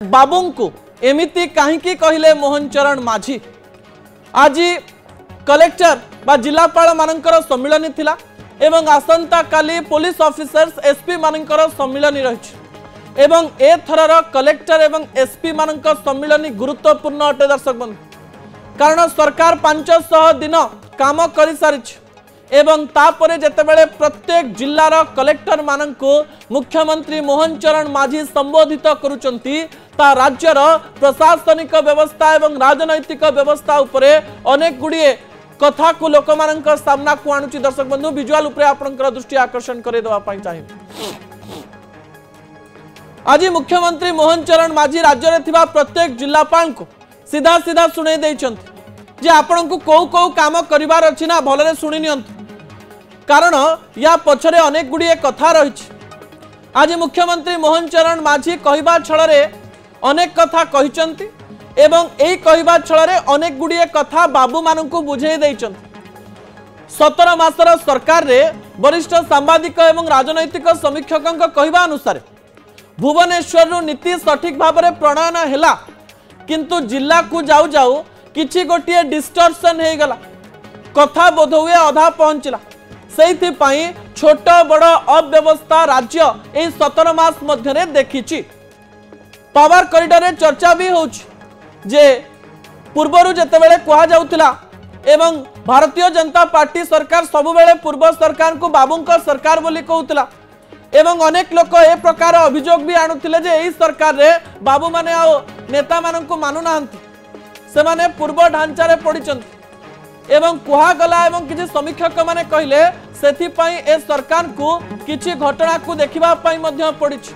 बाबू को एमिति कहीं कहले मोहन चरण माझी। आज कलेक्टर बा जिलापाल मानकर सम्मिलनी थिला एवं आसंता काली पुलिस ऑफिसर्स एसपी मानकर सम्मिलनी रही एवं एथरर कलेक्टर एवं एसपी मानक सम्मिलनी गुरुत्वपूर्ण अटे दर्शक बंधु कारण सरकार 500 दिन काम कर सारी एवं तापरे जेतेबेले प्रत्येक जिल्लार कलेक्टर मानक मुख्यमंत्री मोहन चरण माझी संबोधित करुचंती ता राज्यर प्रशासनिक व्यवस्था एवं राजनैतिक व्यवस्था उपरे अनेक गुड़िए कथा को लोक मानक सामना को आणुची। दर्शक बंधु विजुअल उपरे आपनकर दृष्टि आकर्षण करे देवा पई चाहिए। आज मुख्यमंत्री मोहन चरण माझी राज्य रे थिबा प्रत्येक जिल्लापाल को सीधा सीधा सुनै दैछंती जे आपन को कौ काम करिवार अछि ना भलरे सुनि नियंतु कारण या पछरे अनेक गुड़िए कथा रही। आज मुख्यमंत्री मोहन चरण माझी कहवा छଳରେ अनेक कथा कहिचंती एवं एई कहवा छଳରେ अनेक गुड़िए कथा बाबू मानकु बुझेई दैचंती। 17 मासर सरकार रे वरिष्ठ सांबादिक एवं राजनैतिक समीक्षकक कहवा अनुसार भुवनेश्वर रु नीति सठिक भाव में प्रणयन हैला किंतु जिला को जाऊ जाऊ किछि गोटिए डिस्टर्शन हे गला कथा बोध हुए अधा पहुंचला सेहि पई छोट बड़ अव्यवस्था राज्य ए 17 मास मध्य देखिछि। पावर कॉरिडोर चर्चा भी होछि जे पूर्वरु जेतेबेले कहा जाउतिला एवं भारतीय जनता पार्टी सरकार सबुबेले पूर्व सरकार को बाबूंका सरकार बोली कहउतिला एवं अनेक लोक ए प्रकार अभियोग भी आणुथिले जे एही सरकार रे बाबू माने आ नेता माननकु मानु नाहंती से माने पूर्व ढांचा रे पडिचंती एवं कुहा गला एवं किछि समीक्षक माने कहिले सेथि पई ए सरकार को किछि घटना को देखिबा पई मध्य पडिछि।